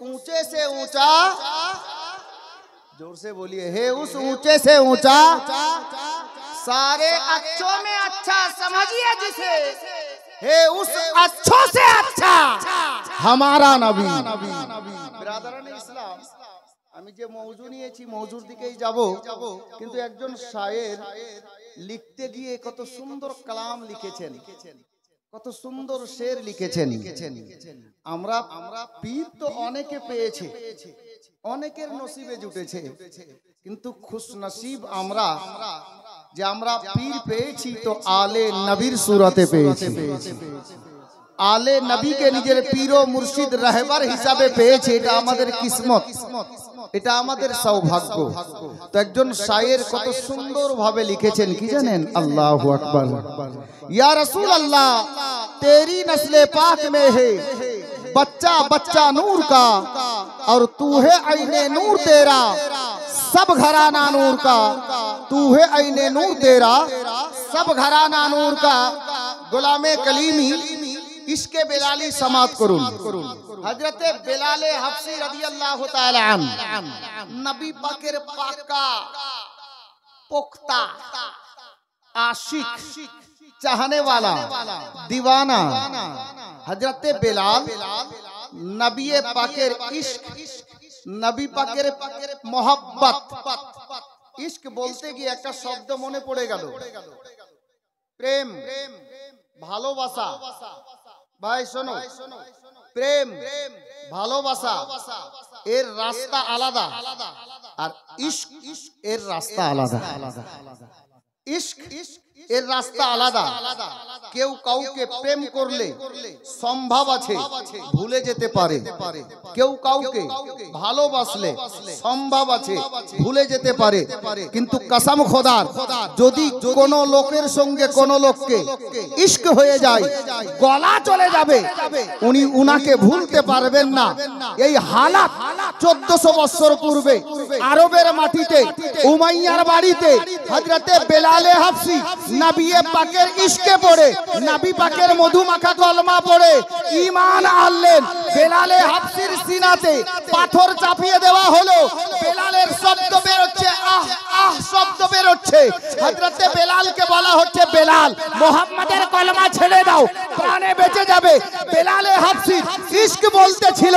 ऊंचे से ऊंचा, जोर से बोलिए, हे उस ऊंचे से ऊंचा, सारे अच्छों में अच्छा समझिए जिसे, हे उस अच्छों से अच्छा हमारा नबी। ब्रादरान इस्लाम, আমি যে মওজু নিয়েছি মওজুর দিকেই যাব, কিন্তু একজন শায়ের লিখতে গিয়ে কত সুন্দর কালাম লিখেছেন, কত সুন্দর শের লিখেছেন। আমরা পীর তো অনেকে পেয়েছে, অনেকের নসিবে জুটেছে, কিন্তু খুশনসিব আমরা যে আমরা পীর পেয়েছি তো আলে নবীর সুরতে পেয়েছি। আলে নবীকে নিজের পীর ও মুর্শিদ রাহবার হিসাবে পেয়েছে, এটা আমাদের কিসমত, এটা আমাদের সৌভাগ্য। তো একজন শায়ের কত সুন্দর ভাবে লিখেছেন কি জানেন? আল্লাহু আকবার। ইয়া রাসূল আল্লাহ, तेरी नस्ले पाक में है बच्चा बच्चा नूर का, और तू है आईने नूर तेरा, सब घराना नूर का, तू है आईने नूर तेरा, सब घराना नूर का। गुलामे कलीमी इसके बेलाली समात करुन। हजरते बेलाले हफ्सी रदियल्लाहु ताला अन्हु, नबी पाकेर पाका पुख्ता आशिक चाहने वाला दीवाना हजरते बेलाल नबी पाकेर इश्क, नबी पाकेर मोहब्बत। इश्क बोलते गিয়ে একটা শব্দ মনে পড়ে গেল, প্রেম, ভালোবাসা। ভাই শোনো, প্রেম ভালোবাসা এর রাস্তা আলাদা, আর ইশক এর রাস্তা আলাদা। ইশক এর রাস্তা আলাদা। কেউ কাউকে প্রেম করলে সম্ভব আছে ভুলে যেতে পারে, কেউ কাউকে ভালোবাসলে সম্ভব আছে ভুলে যেতে পারে, কিন্তু কসম খোদার, যদি কোন লোকের সঙ্গে কোন লোককে ইশক হয়ে যায়, গলা চলে যাবে, উনি উনাকে ভুলতে পারবেন না। এই হালাত 1400 বছর পূর্বে আরবের মাটিতে উমাইয়ার বাড়িতে হযরতে বেলালে হাফসি নবী পাকের ইশকে পড়ে, নবী পাকের মধুমাখা কলমা পড়ে ঈমান আনলেন। বেলালে হাফসির সিনাতে পাথর চাপিয়ে দেওয়া হলো, বেলালের শব্দ বের হচ্ছে, আহ আহ শব্দ বের হচ্ছে। হযরতে বেলালকে বলা হচ্ছে, বেলাল মুহাম্মাদের কলমা ছেড়ে দাও, প্রাণে বেঁচে যাবে। বেলালে হাফসি ইশক বলতেছিল,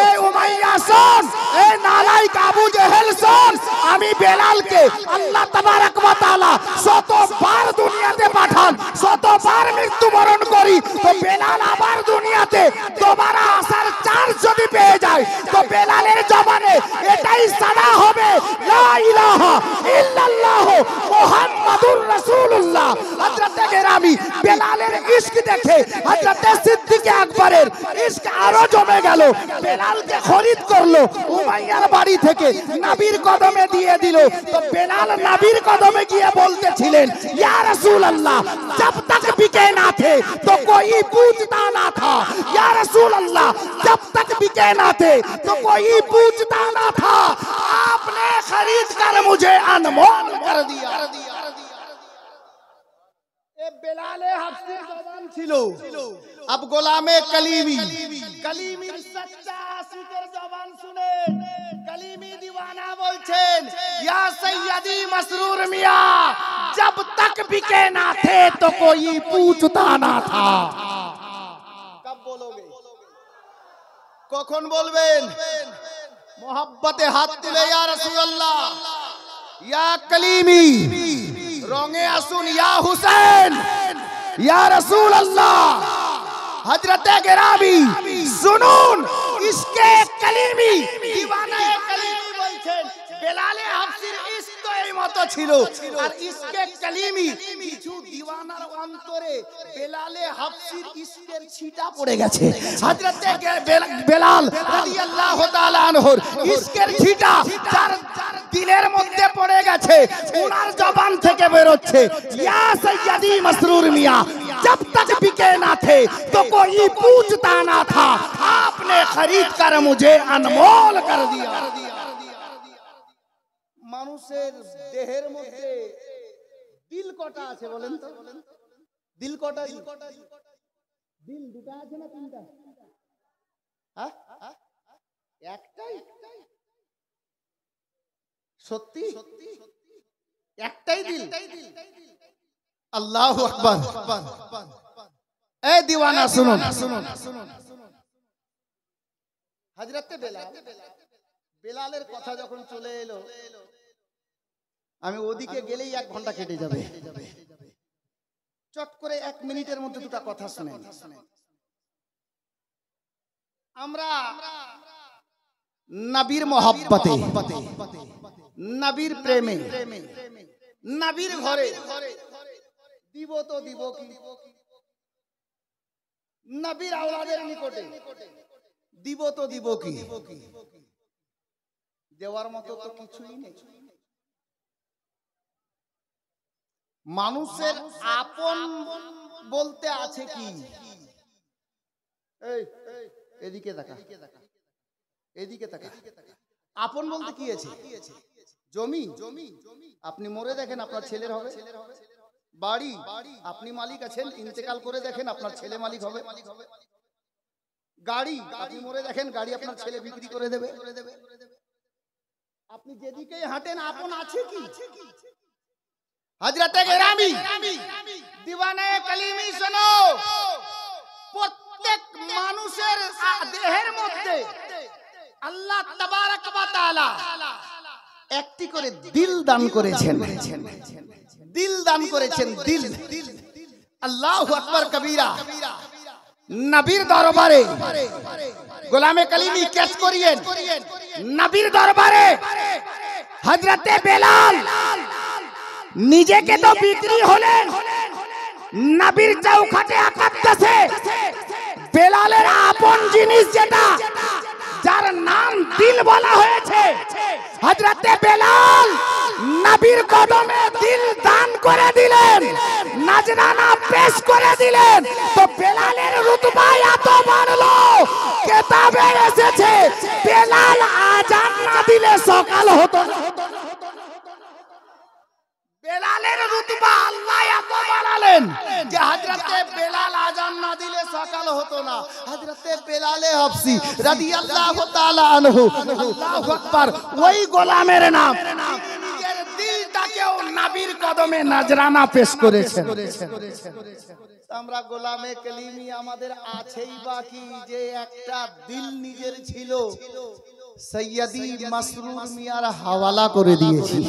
এই উমাইয়া শোন, এই নালায়েক আবু জেহেল শোন, আমি বেলালকে আল্লাহ তাবারক ওয়া তাআলা শতবার দুনিয়াতে পাঠান, শতবার মৃত্যুবরণ করি, তো বেলাল আবার দুনিয়াতে দোবারা আসার চান্স যদি পেয়ে যায়, তো বেলালের জবানে এটাই সাদা হবে, লা ইলাহা ইল্লাল্লাহ মুহাম্মাদুর রাসূলুল্লাহ। হযরতে গেরামি বেলালের ইশক দেখে হযরতে সিদ্দিক আকবরের ইশক আরো জমে গেল। বেলালকে খরিদ করলো উমাইয়ার বাড়ি থেকে, নবীর কদমে দিয়ে দিল। তো বেলাল নবীর কদমে গিয়ে বলতেছিলেন, ইয়া রাসূল अल्लाह, जब तक बिके ना थे तो कोई पूछता ना था, या रसूल अल्लाह, जब तक बिके ना थे तो कोई पूछता ना था, आपने खरीद कर मुझे अनमोल कर दिया। बेलाले हफ्सी जवान छिलो, अब गोलामे कलीमी, कलीमीर सच्चा आशिकेर जवान सुने, कलीमी दीवाना बोलছেন, या सैयदी मसरूर मियां, जब तक बिके ना थे तो कोई पूछता ना था। कब बोलोगे, কখন বলবেন? মোহাব্বতে হাত তুলে, ইয়া রাসূলুল্লাহ, ইয়া কলিমি, রঙে আসুন, ইয়া হুসেন, ইয়া রাসূলুল্লাহ। হযরতে গেরামি শুনুন, ইশকে কলিমি, দিওয়ানা কলিমি বলছেন, বেলালে হাফসির ইশক তো এই মতো ছিল, আর ইশকে কলিমি কিছু দিওয়ানার অন্তরে বেলালে হাফসির ইশকের ছিটা পড়ে গেছে। হযরতে বেলাল রাদিয়াল্লাহু তাআলা আনহুর ইশকের ছিটা যার দিলের মধ্যে পড়ে গেছে, ওনার জবান থেকে বের হচ্ছে, ইয়া সৈয়দি মসরুর মিয়াं, जब तक बिके ना थे तो कोई पूछता ना था, आपने खरीद कर मुझे अनमोल कर दिया। মানুষের দেহের মধ্যে দিল কটা আছে বলেন তো? দিল কটা? দিল দুটো আছে না তিনটা? হ্যাঁ, সত্যি একটাই দিল। আল্লাহু আকবার। এই দিওয়ানা শুনুন, হযরতে বেলালের কথা যখন চলে এলো, আমি ওদিকে গেলেই 1 ঘন্টা কেটে যাবে। চট করে 1 মিনিটের মধ্যে দুটো কথা শুনেন। আমরা নবীর মহব্বতে, নবীর প্রেমে, নবীর ঘরে দিব তো দিব কি, নবীর আওলাদের নিকটে দিব তো দিব কি, দেওয়ার মতো তো কিছুই নেই। মানুষের আপন বলতে আছে কি? এই এদিকে তাকা, এদিকে তাকা। আপন বলতে কি আছে? জমি, আপনি মরে দেখেন আপনার ছেলের হবে। বাড়ি, আপনি মালিক আছেন, ইন্তেকাল করে দেখেন আপনার ছেলে মালিক হবে। গাড়ি, আপনি মরে দেখেন গাড়ি আপনার ছেলে বিক্রি করে দেবে। আপনি যেদিকেই হাঁটেন আপন আছে কি? হযরতে গেরামি দিওয়ানে কালিমি শোনো, প্রত্যেক মানুষের দেহের মধ্যে আল্লাহ তাবারক ওয়া তাআলা একটি করে দিল দান করেছেন। দিল দান করেছেন, দিল। আল্লাহু আকবার কবীরা। নবীর দরবারে গোলামে কালিমি ক্যাচ করিয়েন। নবীর দরবারে হযরতে বেলাল নিজেকে তো বিক্রি হলেন, নবীর চৌখাটে আকাদ্দাসে বেলালের আপন জিনিস যেটা, যার নাম দিল বলা হয়েছে, হযরতে বেলাল নবীর কদমে দিল দান করে দিলেন, নজরানা পেশ করে দিলেন। তো বেলালের রুতবা এত বাড়লো, কিতাবে এসেছে বেলাল আজান না দিলে সকাল হতো না। বেলালের রুতবা আল্লাহ এত বাড়ালেন যে হযরতে বেলাল আজান না দিলে সকাল হতো না। হযরতে বেলালে হাবশী রাদিয়াল্লাহু তাআলা আনহু, আল্লাহু আকবার, ওই গোলামের নাম, নিজের দিলটাকেও নবীর কদমে নজরানা পেশ করেছেন। আমরা গোলামে কালিমি আমাদের আছেই বাকি, যে একটা দিল নিজের ছিল সৈয়দি মাসরুর মিয়ার হাওয়ালা করে দিয়েছি।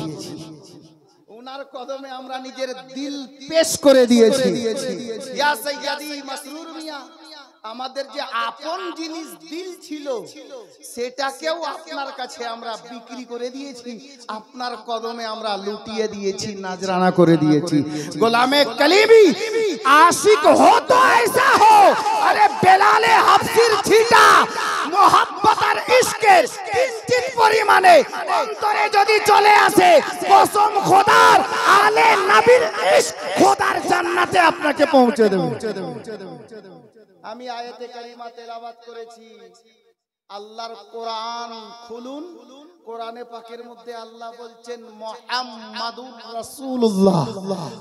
ওনার কদমে আমরা নিজের দিল পেশ করে দিয়েছি। ইয়া সৈয়দি মাসরুর মিয়া, আমাদের যে আপন জিনিস দিল ছিল সেটাকেও আপনার কাছে আমরা বিক্রি করে দিয়েছি, আপনার কদমে আমরা লুটিয়ে দিয়েছি, নজরানা করে দিয়েছি। গোলামে কালিমি আশিক হো তো ऐसा हो, আরে বেলালে হাবশীর ছিটা মোহাব্বত আর ইশকের কিঞ্চিত পরিমাণে অন্তরে যদি চলে আসে, কসম খোদার আলে নবীর ইশক খোদার জান্নাতে আপনাকে পৌঁছে দেবে। আমি আয়াতে কারিমা তেলাওয়াত করেছি। আল্লাহর কোরআন খুলুন, কোরআনে পাকের মধ্যে আল্লাহ বলছেন মুহাম্মাদুর রাসূলুল্লাহ।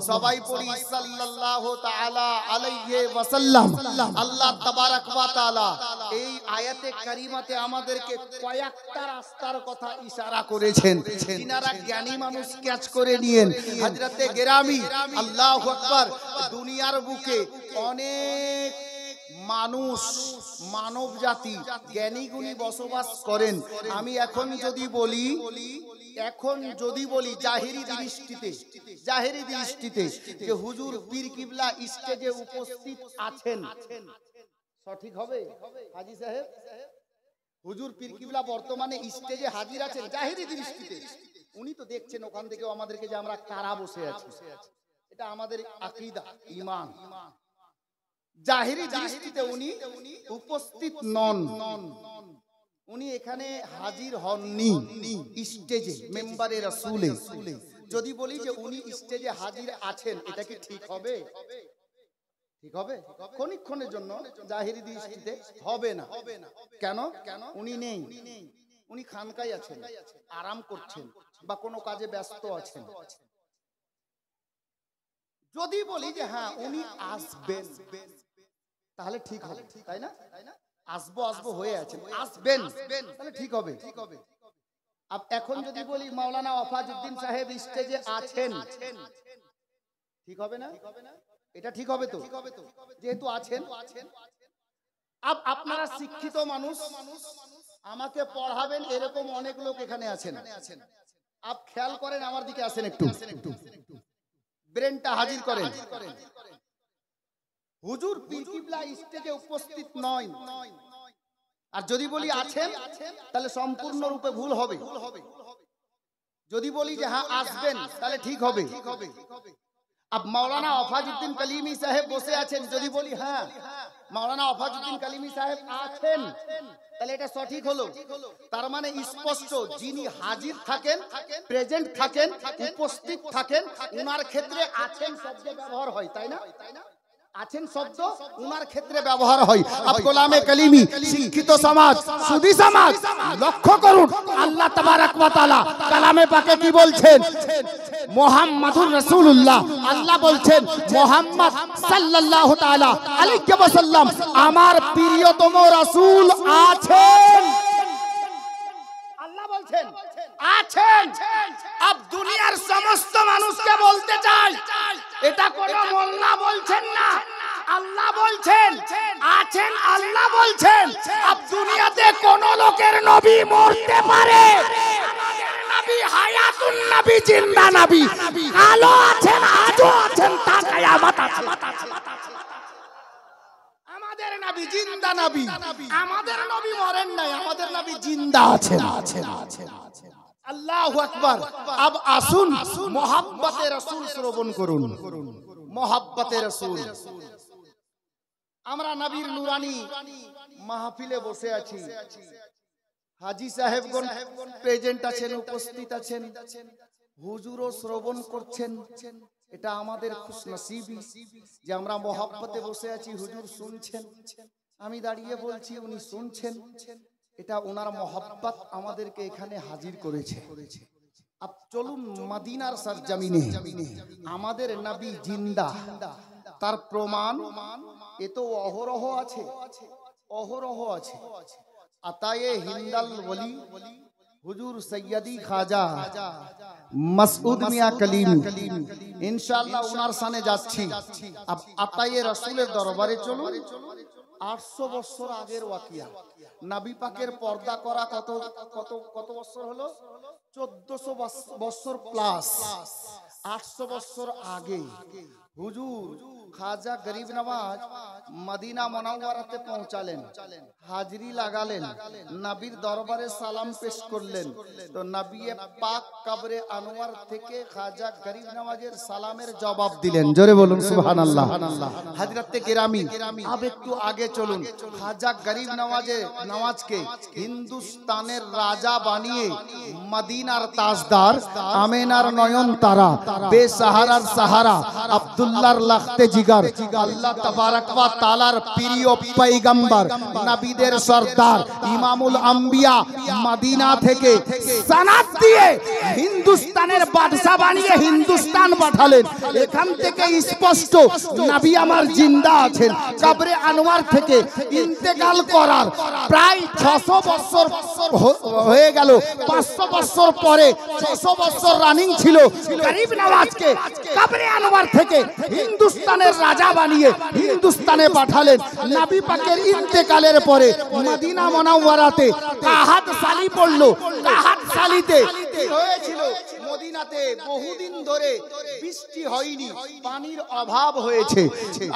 সবাই পড়ি সাল্লাল্লাহু তাআলা আলাইহি ওয়াসাল্লাম। আল্লাহ তাবারক ওয়া তাআলা এই আয়াতে কারিমাতে আমাদেরকে কয়েকটা রাস্তার কথা ইশারা করেছেন, যিনারা জ্ঞানী মানুষ ক্যাচ করে নিয়েন। হযরতে গেরামি, আল্লাহু আকবার, দুনিয়ার বুকে অনেক মানুষ, মানব জাতি, জ্ঞানী গুণী বসবাস করেন। আমি এখন যদি বলি জাহেরি দৃষ্টিতে যে হুজুর পীর কিবলা স্টেজে উপস্থিত আছেন, সঠিক হবে হাজী সাহেব? হুজুর পীর কিবলা বর্তমানে স্টেজে হাজির আছেন জাহেরি দৃষ্টিতে। উনি তো দেখছেন ওখান থেকে আমাদেরকে যে আমরা কারা বসে আছি, এটা আমাদের আকীদা, ঈমান। জাহেরি দৃষ্টিতে উনি উপস্থিত নন, উনি এখানে হাজির হননি স্টেজে মেম্বারে রাসূলে। যদি বলি যে উনি স্টেজে হাজির আছেন, এটা কি ঠিক হবে? ঠিক হবে? ক্ষণিক্ষণের জন্য জাহেরি দৃষ্টিতে হবে না। কেন? উনি নেই, উনি খানকায় আছেন, আরাম করছেন বা কোনো কাজে ব্যস্ত আছেন। যদি বলি যে হ্যাঁ উনি আসবেন, তাহলে ঠিক হবে, তাই না? আসবো হয়ে আছেন, আসবেন, তাহলে ঠিক হবে। अब এখন যদি বলি মাওলানা ওয়াফাজউদ্দিন সাহেব স্টেজে আছেন, ঠিক হবে না? এটা ঠিক হবে তো? যেহেতু আছেন। अब আপনারা শিক্ষিত মানুষ, আমাকে পড়াবেন এরকম অনেক লোক এখানে আছেন। आप খেয়াল করেন, আমার দিকে আসেন একটু, ব্রেনটা হাজির করেন। হুজুর পীর কিবলা স্টেজে উপস্থিত নয়, আর যদি বলি আছেন তাহলে সম্পূর্ণ রূপে ভুল হবে। যদি বলি যে হ্যাঁ আসবেন তাহলে ঠিক হবে। अब मौलाना ওয়াফাজউদ্দিন কালিমি সাহেব বসে আছেন, যদি বলি হ্যাঁ মৌলানা ওয়াফাজউদ্দিন কালিমি সাহেব আছেন তাহলে এটা সঠিক হলো। তার মানে স্পষ্ট যিনি হাজির থাকেন, প্রেজেন্ট থাকেন, উপস্থিত থাকেন, উনার ক্ষেত্রে আছেন শব্দ ব্যবহার হয়, তাই না? আছেন শব্দ উনার ক্ষেত্রে ব্যবহার হয়। আব গোলামে কালিমি শিক্ষিত সমাজ, সুধী সমাজ লক্ষ্য করুন, আল্লাহ তাবারক ওয়া তাআলা কালামে পাকে কি বলছেন? মুহাম্মাদুর রাসূলুল্লাহ, আল্লাহ বলছেন মুহাম্মদ সাল্লাল্লাহু তাআলা আলাইহি ওয়াসাল্লাম আমার প্রিয়তম রাসূল আছেন। আল্লাহ বলছেন আছেন। अब দুনিয়ার সমস্ত মানুষকে বলতে চাই, এটা কোন মোল্লা বলছেন না, আল্লাহ বলছেন আছেন। আল্লাহ বলছেন अब দুনিয়াতে কোন লোকের নবী মরতে পারে, আমাদের নবী হায়াতুন নবী, জিন্দা নবী, কালো আছেন, আজও আছেন, তা কিয়ামত আছে। আমাদের নবী জিন্দা নবী, আমাদের নবী মরেন নাই, আমাদের নবী জিন্দা আছেন। আল্লাহু আকবার। अब আসুন মোহাব্বতে রাসূল শ্রবণ করুন। মোহাব্বতে রাসূল, আমরা নবীর নুরানি মাহফিলে বসে আছি, হাজী সাহেবগণ প্রেজেন্ট আছেন, উপস্থিত আছেন, হুজুরও শ্রবণ করছেন। এটা আমাদের খুশনসিবি যে আমরা মোহাব্বতে বসে আছি, হুজুর শুনছেন, আমি দাঁড়িয়ে বলছি, উনি শুনছেন। এটা ওনার মোহাব্বত আমাদেরকে এখানে হাজির করেছে। আপ চলুন মদিনার সরজমিনে, আমাদের নবী জিন্দা, তার প্রমাণ এ তো অহরহ আছে, অহরহ আছে। আতায়ে হিন্দাল ওলি হুজুর সৈয়দি খাজা মাসউদ মিয়া কলিম, ইনশাআল্লাহ ওনার সামনে যাচ্ছি। আব আতায়ে রাসূলের দরবারে চলুন। 800 বছর আগের ওয়াকিয়া, নবী পাকের পর্দা করা কত কত কত বছর হলো? 1400 বছর প্লাস। 800 বছর আগে হুজুর খাজা গরিব নওয়াজ মদিনা মুনাওয়ারাতে পৌঁছালেন, হাজরি লাগালেন, নবীর দরবারে সালাম পেশ করলেন। তো নবী পাক কবরে আনোয়ার থেকে খাজা গরিব নওয়াজের সালামের জবাব দিলেন। জোরে বলুন সুবহানাল্লাহ। হযরতে কেরামি, अब একটু আগে চলুন। খাজা গরিব নওয়াজকে হিন্দুস্তানের রাজা বানিয়ে মদিনার তাজদার, আমেনার নয়ন তারা, বেসাহারার সাহারা, আব্দুল্লাহর লাখতে জিগার, আল্লাহ তাবারক ওয়া তাআলার প্রিয় পয়গম্বর, নবীদের সরদার, ইমামুল আম্বিয়া মদিনা থেকে সনদ দিয়ে হিন্দুস্তানের বাদশা বানিয়ে হিন্দুস্তান পাঠালেন। এখান থেকে স্পষ্ট নবী আমার জিন্দা আছেন। কবরে আনোয়ার থেকে ইন্তেকাল করার প্রায় 600 বছর হয়ে গেল। 500 বছর পরে 600 বছর রানিং ছিল। গরিব নওয়াজকে কবরে আনোয়ার থেকে হিন্দুস্তানের রাজা বানিয়ে হিন্দুস্তানে পাঠালেন। নবী পাকের ইন্তেকালের পরে মদিনা মুনাওয়ারাতে কাহাত সালি পড়লো। কাহাত সালিতে কি হয়েছিল? মদিনাতে বহুদিন ধরে বৃষ্টি হয়নি, পানির অভাব হয়েছে।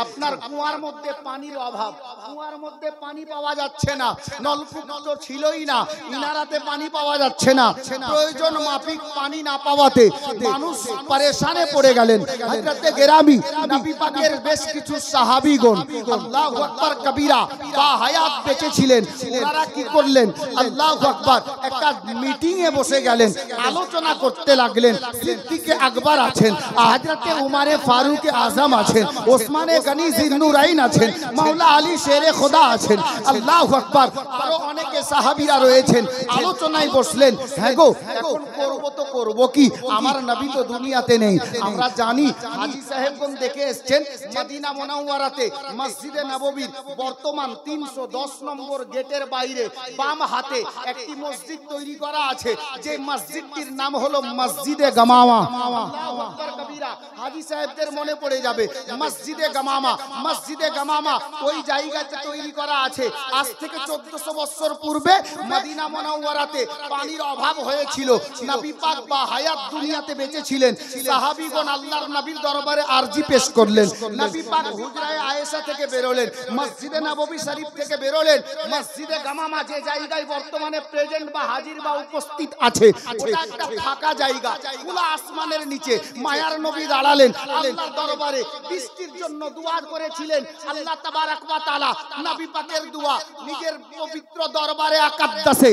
আপনার কুয়ার মধ্যে পানির অভাব, কুয়ার মধ্যে পানি পাওয়া যাচ্ছে না, নলকূপ তো ছিলই না, ইনারাতে পানি পাওয়া যাচ্ছে না। প্রয়োজন মাফিক পানি না পাওয়াতে মানুষ পরেশানে পড়ে গেলেন। হযরতে গেরামি নবী পাকের বেশ কিছু সাহাবীগণ আল্লাহু আকবার কবীরা বা হায়াত বেঁচে ছিলেন, ওনারা কি করলেন? আল্লাহু আকবার, একটা মিটিং এ বসে গেলেন। আলোচনা করতে লাগলেন। সিদ্দিকে আকবর আছেন, হযরতে উমরে ফারুক আজম আছেন, ওসমানে গনি জিন্নুরাইন আছেন, মাওলা আলী শেরে খোদা আছেন, আল্লাহু আকবার, আরো অনেকে সাহাবীরা রয়েছেন। আলোচনায় বসলেন। হ্যাঁ গো, এখন করব তো করব কি, আমার নবী তো দুনিয়াতে নেই। আমরা জানি হাজী সাহেবগণ দেখে এসেছেন মদিনা মুনাওয়ারাতে মসজিদে নববীর বর্তমান 310 নম্বর গেটের বাইরে বাম হাতে একটি মসজিদ তৈরি করা আছে, যে মসজিদটির নাম হলো মসজিদে গামামা। আল্লাহু আকবার কবীরা, হাজী সাহেবদের মনে পড়ে যাবে মসজিদে গামামা। মসজিদে গামামা ওই জায়গাতে তৈরি করা আছে। আজ থেকে 1400 বছর পূর্বে মদিনা মুনাওয়ারাতে পানির অভাব হয়েছিল। নবী পাক বা হায়াত দুনিয়াতে বেঁচে ছিলেন। সাহাবীগণ আল্লাহর নবীর দরবারে আরজি পেশ করলেন। নবী পাক হুজরায়ে আয়েশা থেকে বেরোলেন, মসজিদে নববী শরীফ থেকে বেরোলেন। মসজিদে গামামা যে জায়গায় বর্তমানে প্রেজেন্ট বা হাজির বা উপস্থিত আছে, ওটা একটা ফাঁকা জায়গা, খোলা আসমানের নিচে। মায়ার নবী দাঁড়ালেন আল্লাহর দরবারে, বৃষ্টির জন্য দোয়া করেছিলেন। আল্লাহ তাবারক ওয়া তাআলা নবী পাকের দোয়া নিজের পবিত্র দরবারে আকাদ্দাসে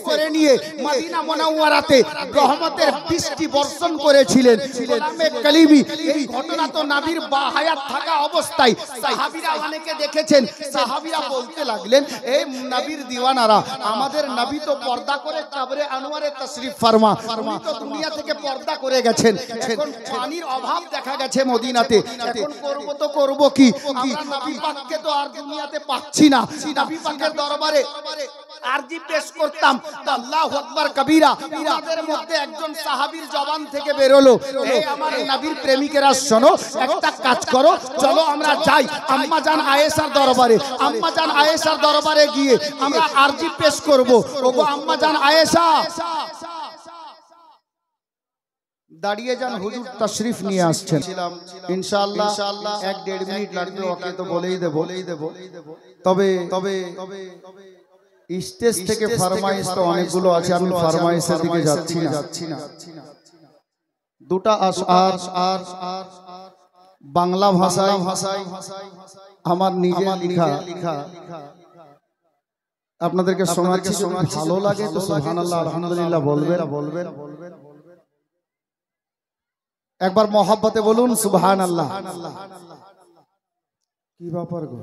করে নিয়ে মদিনা মুনাওয়ারাতে রহমতের বৃষ্টি বর্ষণ করেছিলেন। গোলামে কালিমি, এই ঘটনা তো নবীর বাহায়াত থাকা অবস্থায় সাহাবীরা অনেকে দেখেছেন। সাহাবীরা বলতে লাগলেন, এই নবীর দিওয়ানারা, আমাদের নবী তো পর্দা করে কবরে আনোয়ারে তাশরিফ ফরমা, উনি তো দুনিয়া থেকে পর্দা করে গেছেন। এখন পানির অভাব দেখা গেছে মদিনাতে, এখন করব তো করব কি, আমরা নবী পাককে তো আর দুনিয়াতে পাচ্ছি না। নবী পাকের দরবারে আরজি পেশ করতাম। আল্লাহু আকবার কবীরা, আমাদের মধ্যে একজন সাহাবীর জবান থেকে বেরোলো, এই আমার নবীর প্রেমিকেরা শোনো, একটা কাজ করো, চলো আমরা যাই আম্মা জান আয়েশার দরবারে। আম্মা জান আয়েশার দরবারে গিয়ে আমরা আরজি পেশ করব। ওগো আম্মা জান আয়েশা, দাঁড়িয়ে যান, হুজুর তাশরিফ নিয়ে আসছেন। ইনশাআল্লাহ 1-1.5 মিনিট লাগবে, ওকে তো বলেই দেব। তবে স্টেজ থেকে ফরমাইশ তো অনেকগুলো আছে, আমি ফরমাইশের দিকে যাচ্ছি না। দুটা আশআর বাংলা ভাষায় আমার নিজের লেখা আপনাদেরকে শোনাচ্ছি। ভালো লাগে তো সুবহানাল্লাহ আলহামদুলিল্লাহ বলবেন। একবার মহব্বতে বলুন সুবহানাল্লাহ। কি ব্যাপার গো?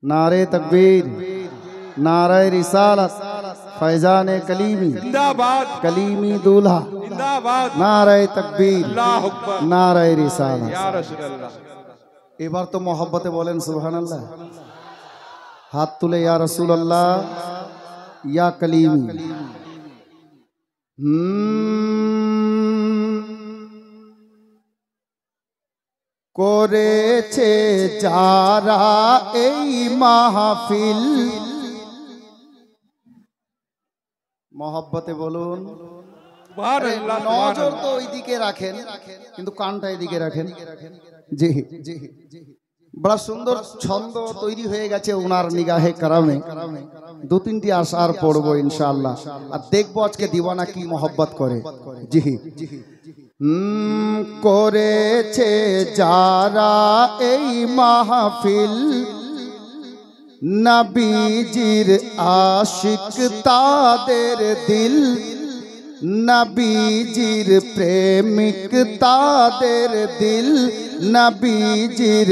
नारे तकबीर, नारे रिसालत, फैजान कलीमी जिंदाबाद, कलीमी दूल्हा जिंदाबाद, नारे तकबीर, अल्लाहु अकबर, नारे रिसालत, या रसूल अल्लाह। এবার তো মহব্বতে বলেন সুবহানাল্লাহ। হাত তুলে ইয়া রাসূলুল্লাহ, ইয়া কলিমি। করেছে যারা এই মাহফিল, মহব্বতে বলুন সুবহানাল্লাহ। নজর তো ওইদিকে রাখেন, কিন্তু কানটা এদিকে রাখেন। জি, বড় সুন্দর ছন্দ তৈরি হয়ে গেছে ওনার নিগাহে কারামে। 2-3টি আশার পড়বো ইনশাআল্লাহ, আর দেখবো আজকে দিওয়ানা কি মহব্বত করে। জি, করেছে যারা এই মাহফিল, নবীজির আশিক তাদের দিল, নবীজির প্রেমিক তাদের দিল, নবীজির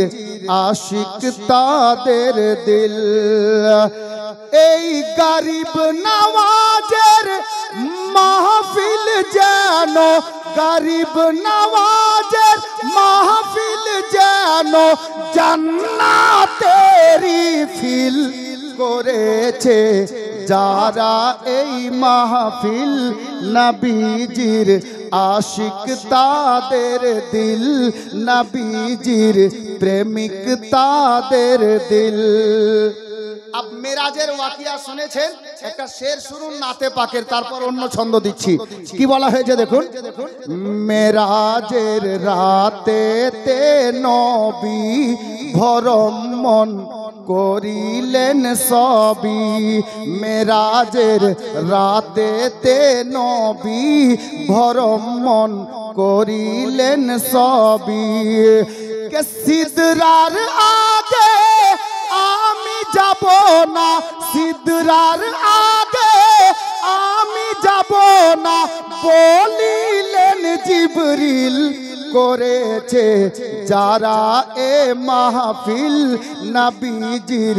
আশিক তাদের দিল। এই গরিব নওয়াজের মাহফিল যেন, গরিব নওয়াজের মাহফিল যেন জান্নাতেরি ফিল। করেছে যারা এই মাহফিল, নবীজির আশিক তাদের দিল, নবীজির প্রেমিক তাদের দিল। अब मेराजेर वाकिया শুনেছেন, একটা শের শুনুন নাতে পাকের, তারপর অন্য ছন্দ দিচ্ছি। কি বলা হয়েছে দেখুন। মেরাজের রাতে তে নবী ভরম মন করিলেন সবই, মেরাজের রাতে তে নবী ভরম মন করিলেন সবই। কে সিদরার আগে আমি যাব না, সিদরার আগে বলিলেন জিবরিল করেছে যারা এ মাহফিল নবীজির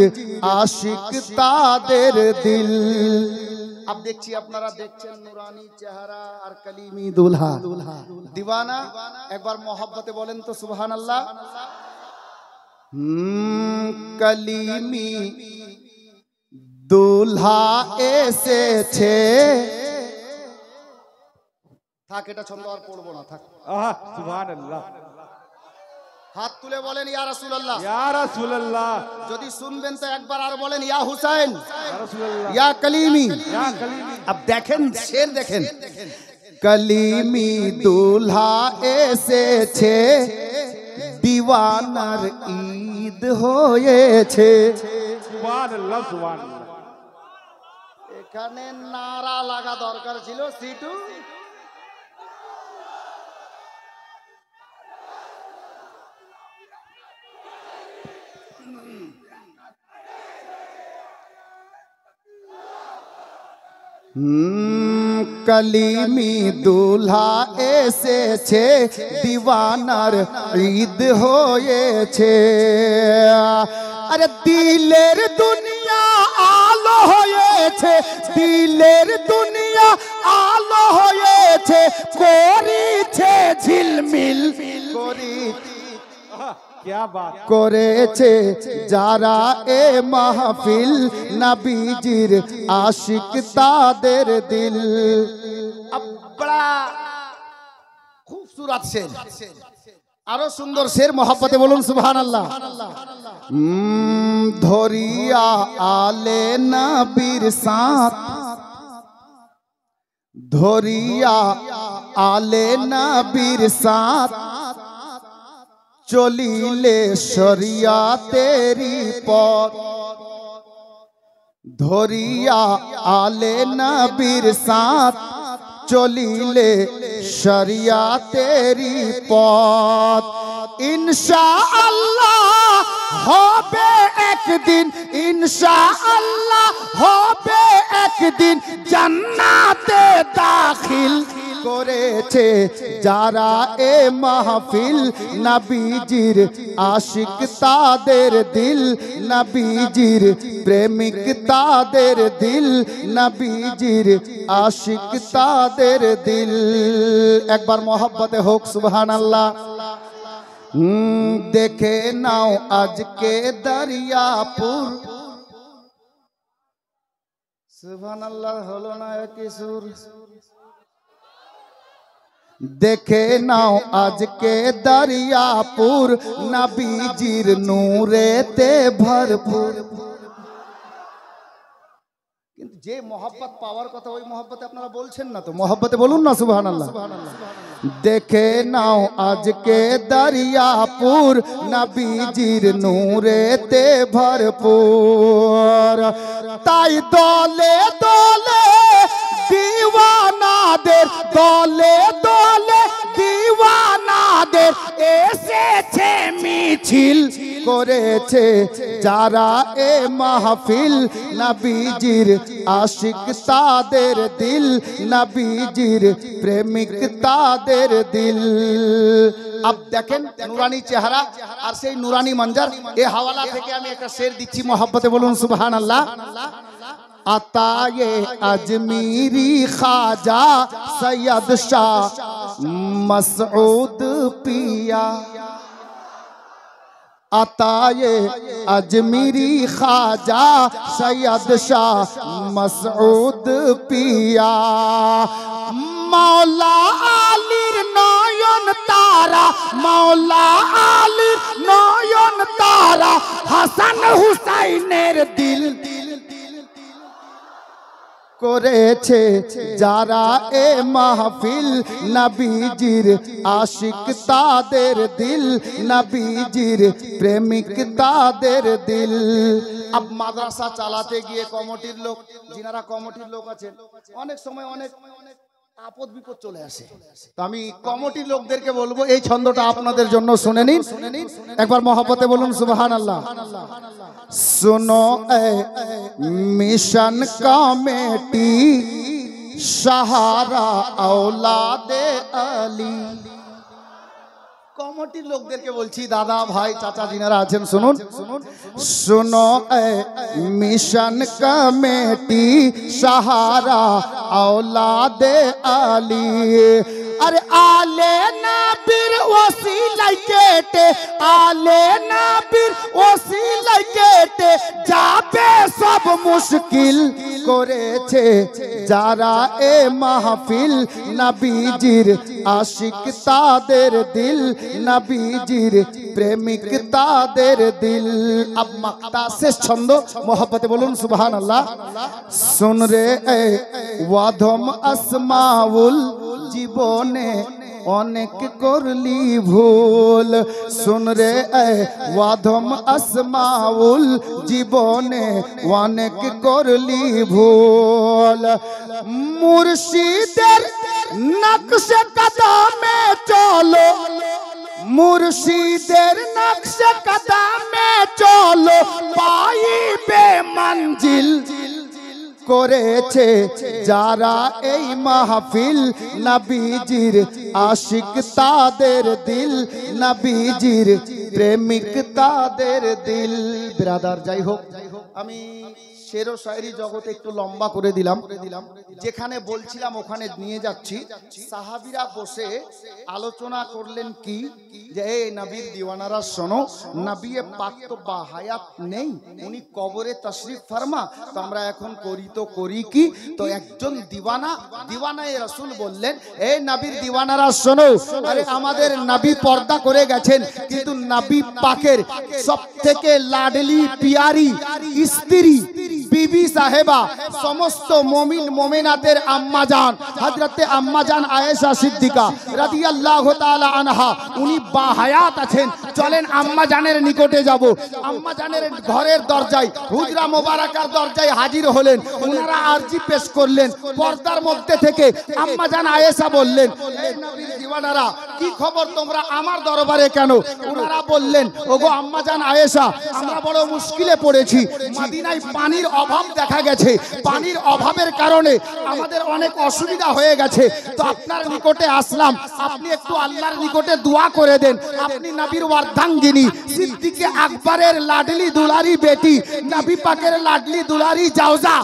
আশিক তাদের দিল। अब देखिए আপনারা দেখছেন নুরানি চেহারা আর কলিমি দুলহা दीवाना एक बार मोहब्बते बोलें तो सुभान अल्लाह। कलिमी দুলহা এসেছে থাক এটা ছন্দ আর পড়বো না থাক। সুবহানাল্লাহ। হাত তুলে বলেন ইয়া রাসূলুল্লাহ। ইয়া রাসূলুল্লাহ। যদি শুনবেন তো একবার আর বলেন ইয়া হুসাইন ইয়া রাসূলুল্লাহ। ইয়া কলিমি। ইয়া কলিমি। अब देखें शेर देखें कलिमी दूल्हा এসেছে दीवानार ईद হয়েছে। সুবহানাল্লাহ সুবহানাল্লাহ। এখানে নারা লাগা দরকার ছিল সিটু। कलिमी दूल्हा এসেছে दीवानार ईद হয়েছে। আরে দিলের দুনিয়া আলো হয়েছে, দিলের দুনিয়া আলো হয়েছে, করিছে ঝিলমিল क्या बात করেছে যারা এ মাহফিল নবীজির আশিক তাদের দিল। अब बड़ा खूबसूरत शेर, আরো সুন্দর শের মোহাব্বতে বলুন সুবহানাল্লাহ। ধরিয়া আলে নবীর সাথ, ধরিয়া আলে নবীর সাথ চলিলে শরিয়াতেরি পথ, ধরিয়া আলে নবীর সাথ চলিলে শরিয়াতেরি পথ। ইনশাআল্লাহ হবে একদিন, ইনশাআল্লাহ হবে একদিন জান্নাতে দাখিল করেছে যারা এ মাহফিল নবীজির আশিক তাদের দিল, নবীজির প্রেমিক তাদের দিল, নবীজির আশিক তাদের দিল। একবার মোহব্বতে হোক সুবহানাল্লাহ। দেখে নাও আজকে দরিয়াপুর, সুবহানাল্লাহ হলো না একই সুর। দেখে নাও আজকে দরিয়াপুর নবীজির নূরেতে ভরপুর। কিন্তু যে মোহাব্বত পাওয়ার কথা ওই মোহাব্বতে আপনারা বলছেন না তো, মোহাব্বতে বলুন না সুবহানাল্লাহ। দেখে নাও আজকে দরিয়াপুর নবীজির নূরেতে ভরপুর। তাই দলে দলে দিওয়ানাদের, দলে দলে দিওয়ানাদের এসেছে মিছিল করেছে যারা এ মাহফিল নবীজির আশিক তাদের দিল, নবীজির প্রেমিক তাদের দিল। अब देखें নুরানি চেহারা আর সেই নুরানি মঞ্জার। এই হাওয়ালা থেকে আমি একটা শের দিচ্ছি মোহাব্বতে বলুন সুবহানাল্লাহ। আতায়ে আজমিরি খাজা সৈয়দ শাহ মসউদ পিয়া, আতায়ে আজমিরি খাজা সৈয়দ শাহ মসউদ পিয়া। মৌলা আলীর নয়ন তারা, মৌলা আলীর নয়ন তারা, হাসান হুসাইনের দিল করেছে যারা এ মাহফিল নবীজির আশিক তাদের দিল, নবীজির প্রেমিক তাদের দিল। अब মাদ্রাসা চালাতে গিয়ে কমিটির লোক, যিনারা কমিটির লোক আছেন, অনেক সময় অনেক আপদ বিপদ চলে আসে। তো আমি কমিটির লোকদেরকে বলবো এই ছন্দটা আপনাদের জন্য শুনে নিন, একবার মহব্বতে বলুন সুবহানাল্লাহ। सुनो ए मिशन कमेटी সাহারা औलादे আলী। কমিটির লোকদেরকে বলছি, দাদা ভাই চাচা যিনারা আছেন শুনুন, सुनो ए मिशन कमेटी सहारा औलादे आली। अरे आले नाबिर वसीला केटे, आले नाबिर वसीला केटे जाबे सब मुश्किल করেছে যারা এ মাহফিল। নবীজির আশিক তাদের দিল, নবীজির প্রেমিক তাদের দিল। अब मक्ता से छंद मोहब्बते बोलून सुभान अल्लाह। सुन रे ए वाधम আসমাউল জীবনে অনেক করলি ভুল। শুন রে ওয়াধম আসমাউল জীবনে অনেক করলি ভুল। মুর্শিদের নকশে কদমে চলো, মুর্শিদের নকশে কদমে চলো পাইবে মঞ্জিল করেছে যারা এই মাহফিল। নবীজির আশিক তাদের দিল, নবীজির প্রেমিক তাদের দিল। ব্রাদার যাই হোক, আমি শের ও শায়রি জগতে একটু লম্বা করে দিলাম, যেখানে বলছিলাম ওখানে নিয়ে যাচ্ছি। সাহাবীরা বসে আলোচনা করলেন কি, যে এই নবীর দিওয়ানারা শোনো, নবী পাক তো বাহায়াত নেই, উনি কবরে তশরিফ ফরমা, তো আমরা এখন করি কি? তো একজন দিওয়ানায়ে রাসূল বললেন, এই নবীর দিওয়ানারা শোনো, আরে আমাদের নবী পর্দা করে গেছেন, কিন্তু নবী পাকের সবথেকে লাডলি পিয়ারি স্ত্রী বিবি সাহেবা, সমস্ত মুমিন মুমিনাতের আম্মা জান হযরতে আম্মা জান আয়েশা সিদ্দিকা রাদিয়াল্লাহু তাআলা আনহা, উনি বাহায়াত আছেন। চলেন আম্মা জানের নিকটে যাব। আম্মা জানের ঘরের দরজায়, হুজরা মোবারকার দরজায় হাজির হলেন। ওনারা আরজি পেশ করলেন। পর্দার মধ্যে থেকে আম্মা জান আয়েশা বললেন, এই নবীর দিওয়ানারা কি খবর, তোমরা আমার দরবারে কেন? ওনারা বললেন, ওগো আম্মা জান আয়েশা, আমরা বড় মুশকিলে পড়েছি। মদিনায় পানির অভাব দেখা গেছে, পানির অভাবের কারণে আমাদের অনেক অসুবিধা হয়ে গেছে। তো আপনার নিকটে আসলাম, আপনি একটু আল্লাহর নিকটে দোয়া করে দেন। আপনি নবীর অর্ধাঙ্গিনী সিদ্দিকে আকবরের লাডলি দুলারি বেটি, নবী পাকের লাডলি দুলারি জাওজা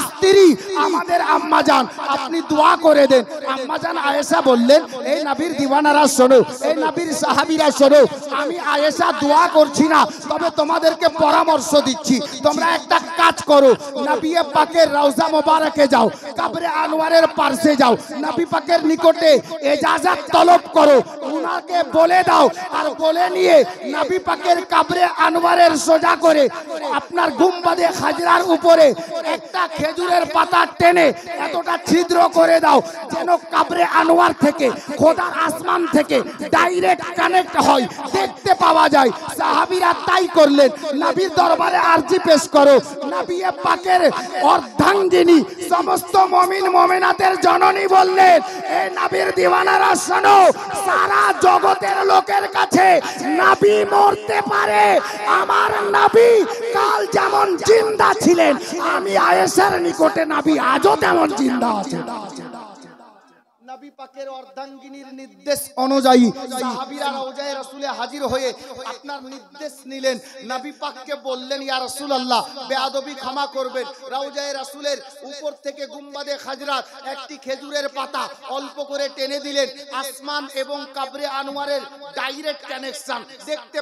স্ত্রী আমাদের আম্মা জান, আপনি দোয়া করে দেন। আম্মা জান আয়েশা বললেন, এই নবীর দিওয়ানারা শোনো, এই নবীর সাহাবীরা শোনো, আমি আয়েশা দোয়া করছি না, তবে তোমাদেরকে পরামর্শ দিচ্ছি। তোমরা একটা কাজ করো, নবী পাকের রওজা মোবারকে যাও, কবরে আনোয়ারের পাশে যাও, নবী পাকের নিকটে ইজাজত তলব করো, উনাকে বলে দাও, আর বলে নিয়ে নবী পাকের কবরে আনোয়ারের সোজা করে আপনার গুম্বাদে খাজরার উপরে একটা খেজুরের পাতা টেনে এতটা ছিদ্র করে দাও যেন কবরে আনোয়ার থেকে খোদার আসমান থেকে ডাইরেক্ট কানেক্ট হয়, দেখতে পাওয়া যায়। সাহাবীরা তাই করলেন। নবীর দরবারে আরজি পেশ করো, নবী পাকের অর্ধাঙ্গিনী সমস্ত মুমিন মুমিনাতের জননী বললেন, এই নবীর দিওয়ানারা শোনো, সারা জগতের লোকের কাছে নবী মরতে পারে, আমার নবী কাল যেমন জিন্দা ছিলেন, আমি আয়েশার নিকটে নবী আজও তেমন জিন্দা আছেন। নবী পাকের অর্ধাঙ্গিনীর নির্দেশ অনুযায়ী সাহাবীরা রওজায়ে রাসূলে হাজির হয়ে আপনার নির্দেশ নিলেন। নবী পাককে বললেন, ইয়া রাসূলুল্লাহ, বেয়াদবি ক্ষমা করবেন, রওজায়ে রাসূলের উপর থেকে গুম্বাদে খাজরাত একটি খেজুরের পাতা অল্প করে টেনে দিলেন। আসমান এবং কবরে আনোয়ারের ডাইরেক্ট কানেকশন দেখতে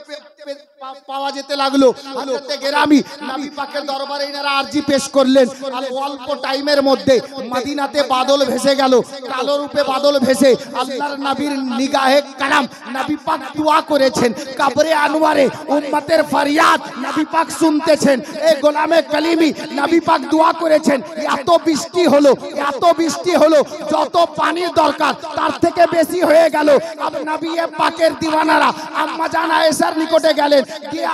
পাওয়া যেতে লাগলো। হযরতে গেরামি নবী পাকের দরবারে এনারা আরজি পেশ করলেন। আর অল্প টাইমের মধ্যে মদিনাতে বাদল ভেসে গেল, কালো রূপে বাদল ভেসে আল্লাহর নবীর নিগাহে কারাম নবী পাক দোয়া করেছেন। কবরে আনোয়ারে উম্মতের ফরিয়াদ নবী পাক শুনতেছেন। এই গোলামে কালিমি নবী পাক দোয়া করেছেন। এত বৃষ্টি হলো, এত বৃষ্টি হলো, যত পানির দরকার তার থেকে বেশি হয়ে গেল। আব নবী পাকের দিওয়ানারা আম্মা জান আয়েশার নিকটে গেলেন, গিয়ে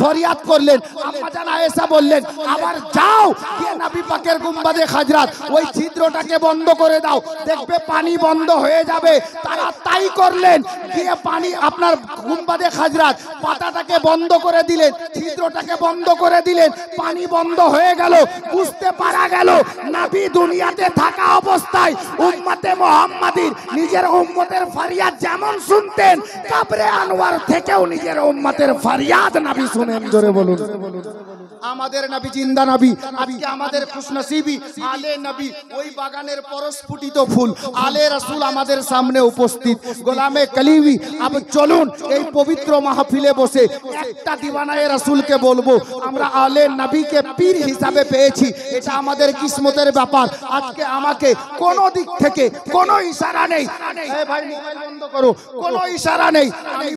ফরিয়াদ করলেন। আম্মা জান আয়েশা বললেন, আবার যাও গিয়ে নবী পাকের গুম্বাদে খাজরাত ওই ছিদ্রটাকে বন্ধ করে দাও, দেখবে পানি পানি বন্ধ হয়ে যাবে। তারা তাই করলেন, গিয়ে পানি আপনার গুম্বাদে খাজরাত পাতাটাকে বন্ধ করে দিলেন, ছিদ্রটাকে বন্ধ করে দিলেন, পানি বন্ধ হয়ে গেল। বুঝতে পারা গেল নবী দুনিয়াতে থাকা অবস্থায় উম্মতে মুহাম্মাদীর নিজের উম্মতের ফরিয়াদ যেমন শুনতেন, কবরে আনোয়ার থেকেও নিজের উম্মতের ফরিয়াদ নবী শুনেন। জোরে বলুন। আমাদের নবী জিন্দা নবী। আজকে আমাদের খুশনসিবি আলে নবী, ওই বাগানের পরস্ফুটিত ফুল আলে রাসূল আমাদের সামনে উপস্থিত। গোলামে কলিমি, আব চলুন এই পবিত্র মাহফিলে বসে একটা দিওয়ানায়ে রাসূলকে বলবো, আমরা আলে নবীকে পীর হিসাবে পেয়েছি, এটা আমাদের কিসমতের ব্যাপার। আজকে আমাকে কোনো দিক থেকে কোনো ইশারা নেই, এই ভাই মোবাইল বন্ধ করো, কোনো ইশারা নেই, আমি